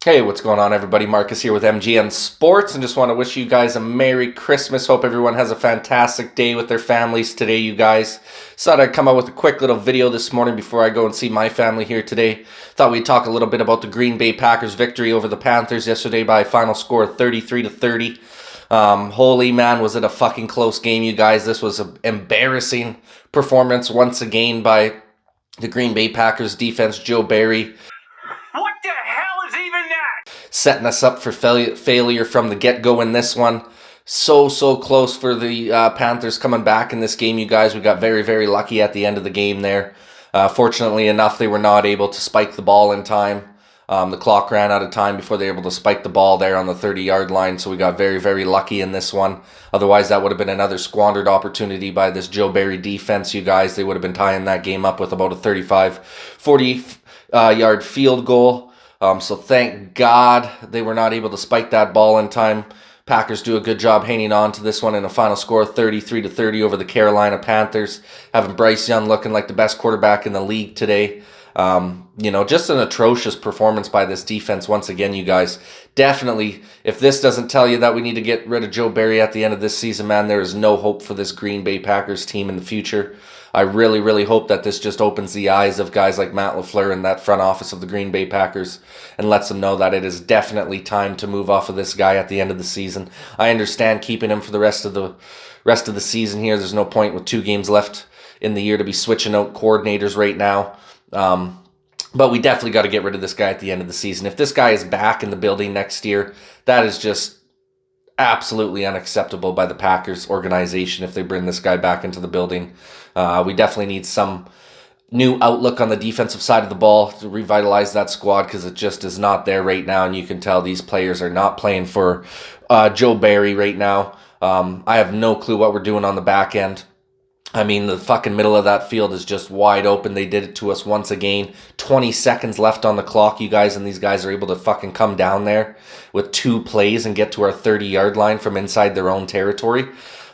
Hey, what's going on, everybody? Marcus here with MGN Sports, and just want to wish you guys a Merry Christmas. Hope everyone has a fantastic day with their families today, you guys. Thought I'd come out with a quick little video this morning before I go and see my family here today. Thought we'd talk a little bit about the Green Bay Packers' victory over the Panthers yesterday by a final score of 33-30. Holy man, was it a fucking close game, you guys. This was an embarrassing performance once again by the Green Bay Packers defense. Joe Barry setting us up for failure from the get-go in this one. So close for the Panthers coming back in this game, you guys. We got very lucky at the end of the game there. Fortunately enough, they were not able to spike the ball in time. The clock ran out of time before they were able to spike the ball there on the 30-yard line, so we got very lucky in this one. Otherwise, that would have been another squandered opportunity by this Joe Barry defense, you guys. They would have been tying that game up with about a 40-yard field goal. So thank God they were not able to spike that ball in time. Packers do a good job hanging on to this one in a final score of 33-30 over the Carolina Panthers. Having Bryce Young looking like the best quarterback in the league today. Just an atrocious performance by this defense once again, you guys. Definitely, if this doesn't tell you that we need to get rid of Joe Barry at the end of this season, man, there is no hope for this Green Bay Packers team in the future. I really hope that this just opens the eyes of guys like Matt LaFleur and that front office of the Green Bay Packers and lets them know that it is definitely time to move off of this guy at the end of the season. I understand keeping him for the rest of the season here. There's no point with 2 games left in the year to be switching out coordinators right now. But we definitely got to get rid of this guy at the end of the season. If this guy is back in the building next year, that is just absolutely unacceptable by the Packers organization if they bring this guy back into the building. We definitely need some new outlook on the defensive side of the ball to revitalize that squad because it just is not there right now, and you can tell these players are not playing for Joe Barry right now. I have no clue what we're doing on the back end. I mean, the fucking middle of that field is just wide open. They did it to us once again. 20 seconds left on the clock, you guys, and these guys are able to fucking come down there with 2 plays and get to our 30-yard line from inside their own territory.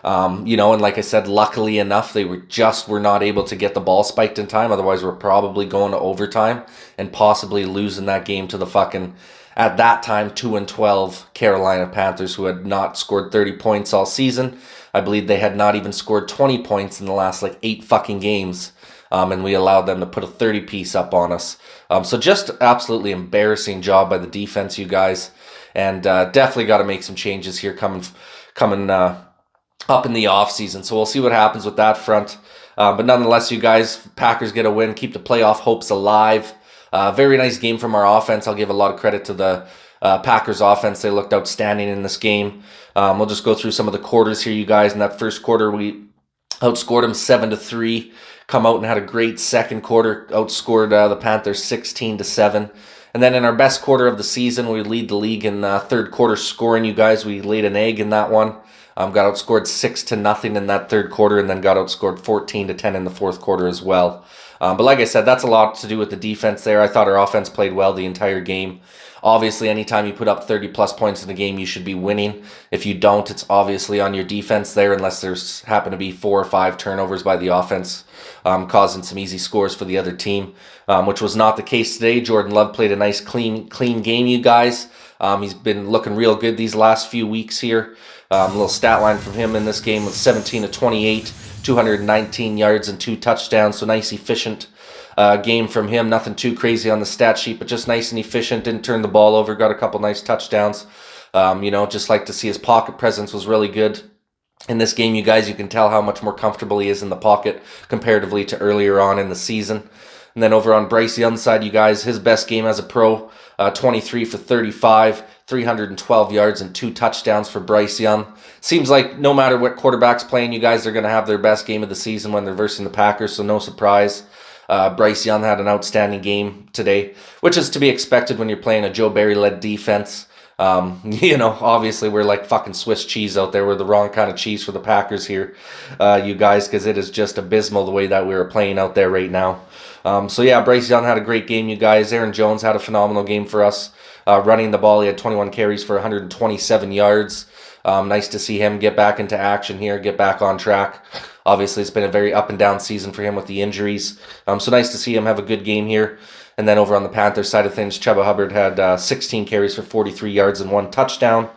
And like I said, luckily enough, they were not able to get the ball spiked in time. Otherwise, we're probably going to overtime and possibly losing that game to the fucking, at that time, 2-12 Carolina Panthers, who had not scored 30 points all season. I believe they had not even scored 20 points in the last 8 fucking games. And we allowed them to put a 30-piece up on us. So just absolutely embarrassing job by the defense, you guys. And definitely got to make some changes here coming up in the offseason. So we'll see what happens with that front. But nonetheless, you guys, Packers get a win, keep the playoff hopes alive. Very nice game from our offense. I'll give a lot of credit to the Packers offense. They looked outstanding in this game. We'll just go through some of the quarters here, you guys. In that first quarter, we outscored them 7-3. Come out and had a great second quarter. Outscored the Panthers 16-7. And then in our best quarter of the season, we lead the league in third quarter scoring, you guys. We laid an egg in that one. Got outscored 6-0 in that third quarter, and then got outscored 14-10 in the fourth quarter as well. But like I said, that's a lot to do with the defense there. I thought our offense played well the entire game. Obviously, anytime you put up 30-plus points in a game, you should be winning. If you don't, it's obviously on your defense there, unless there's happen to be 4 or 5 turnovers by the offense, causing some easy scores for the other team, which was not the case today. Jordan Love played a nice, clean game, you guys. He's been looking real good these last few weeks here. A little stat line from him in this game was 17-28, 219 yards and 2 touchdowns. So nice, efficient game from him. Nothing too crazy on the stat sheet, but just nice and efficient. Didn't turn the ball over. Got a couple nice touchdowns. Just like to see his pocket presence was really good. In this game, you guys, you can tell how much more comfortable he is in the pocket comparatively to earlier on in the season. And then over on Bryce Young's side, you guys, his best game as a pro, 23 for 35, 312 yards and 2 touchdowns for Bryce Young. Seems like no matter what quarterback's playing, you guys are going to have their best game of the season when they're versing the Packers, so no surprise. Bryce Young had an outstanding game today, which is to be expected when you're playing a Joe Barry-led defense. Obviously we're like fucking Swiss cheese out there. We're the wrong kind of cheese for the Packers here, you guys, because it is just abysmal the way that we were playing out there right now. Bryce Young had a great game, you guys. Aaron Jones had a phenomenal game for us. Running the ball, he had 21 carries for 127 yards. Nice to see him get back into action here, get back on track. Obviously, it's been a very up and down season for him with the injuries. So nice to see him have a good game here. And then over on the Panthers side of things, Chuba Hubbard had 16 carries for 43 yards and 1 touchdown.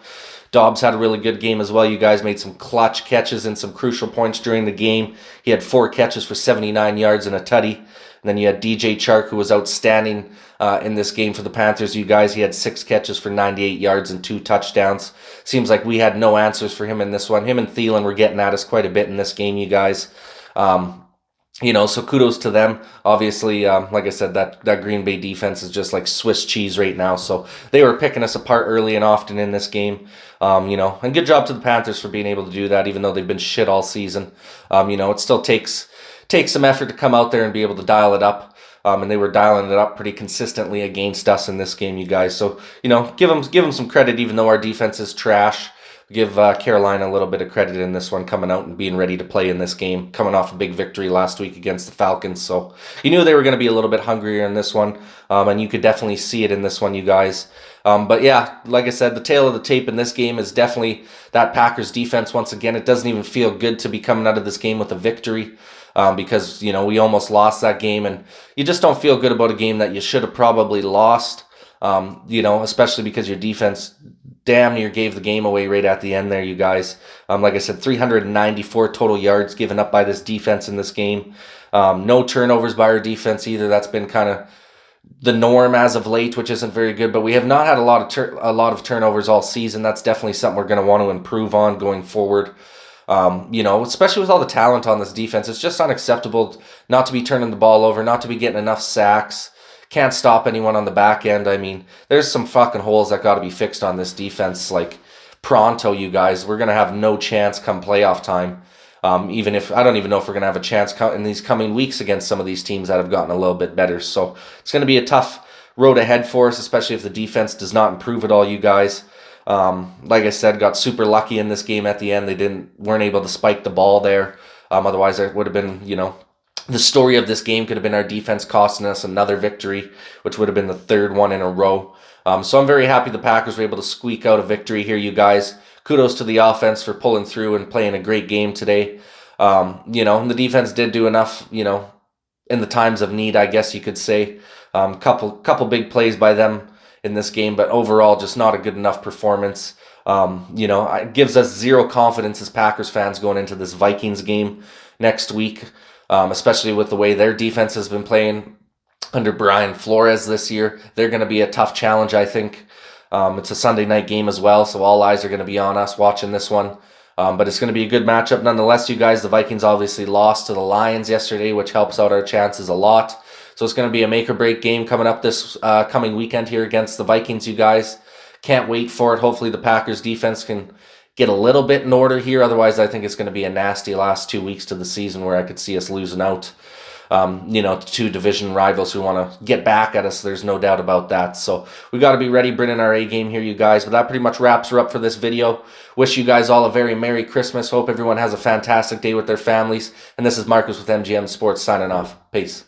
Dobbs had a really good game as well. You guys made some clutch catches and some crucial points during the game. He had 4 catches for 79 yards and a tutty. And then you had DJ Chark, who was outstanding in this game for the Panthers. You guys, he had 6 catches for 98 yards and 2 touchdowns. Seems like we had no answers for him in this one. Him and Thielen were getting at us quite a bit in this game, you guys. So kudos to them. Obviously, like I said, that Green Bay defense is just like Swiss cheese right now. So they were picking us apart early and often in this game. And good job to the Panthers for being able to do that, even though they've been shit all season. It still takes some effort to come out there and be able to dial it up. And they were dialing it up pretty consistently against us in this game, you guys. So, give them some credit, even though our defense is trash. Give Carolina a little bit of credit in this one, coming out and being ready to play in this game, coming off a big victory last week against the Falcons. So you knew they were going to be a little bit hungrier in this one, and you could definitely see it in this one, you guys. But yeah, like I said, the tail of the tape in this game is definitely that Packers defense. Once again, it doesn't even feel good to be coming out of this game with a victory. Because, we almost lost that game, and you just don't feel good about a game that you should have probably lost, especially because your defense damn near gave the game away right at the end there, you guys. Like I said, 394 total yards given up by this defense in this game. No turnovers by our defense either. That's been kind of the norm as of late, which isn't very good, but we have not had a lot of turnovers all season. That's definitely something we're going to want to improve on going forward. Especially with all the talent on this defense, it's just unacceptable not to be turning the ball over, not to be getting enough sacks. Can't stop anyone on the back end. I mean, there's some fucking holes that got to be fixed on this defense, like pronto, you guys. We're going to have no chance come playoff time. Even if I don't even know if we're going to have a chance in these coming weeks against some of these teams that have gotten a little bit better. So it's going to be a tough road ahead for us, especially if the defense does not improve at all, you guys. Like I said, got super lucky in this game at the end. They weren't able to spike the ball there. Otherwise, it would have been, the story of this game could have been our defense costing us another victory, which would have been the 3rd one in a row. So I'm very happy the Packers were able to squeak out a victory here, you guys. Kudos to the offense for pulling through and playing a great game today. And the defense did do enough, in the times of need, I guess you could say. Couple big plays by them in this game, but overall just not a good enough performance. It gives us zero confidence as Packers fans going into this Vikings game next week, especially with the way their defense has been playing under Brian Flores this year. They're going to be a tough challenge, I think. It's a Sunday night game as well, so all eyes are going to be on us watching this one. But it's going to be a good matchup nonetheless, you guys. The Vikings obviously lost to the Lions yesterday, which helps out our chances a lot. So it's going to be a make-or-break game coming up this coming weekend here against the Vikings, you guys. Can't wait for it. Hopefully the Packers defense can get a little bit in order here. Otherwise, I think it's going to be a nasty last 2 weeks to the season where I could see us losing out. To 2 division rivals who want to get back at us. There's no doubt about that. So we got to be ready, bringing our A game here, you guys. But that pretty much wraps her up for this video. Wish you guys all a very Merry Christmas. Hope everyone has a fantastic day with their families. And this is Marcus with MGM Sports signing off. Peace.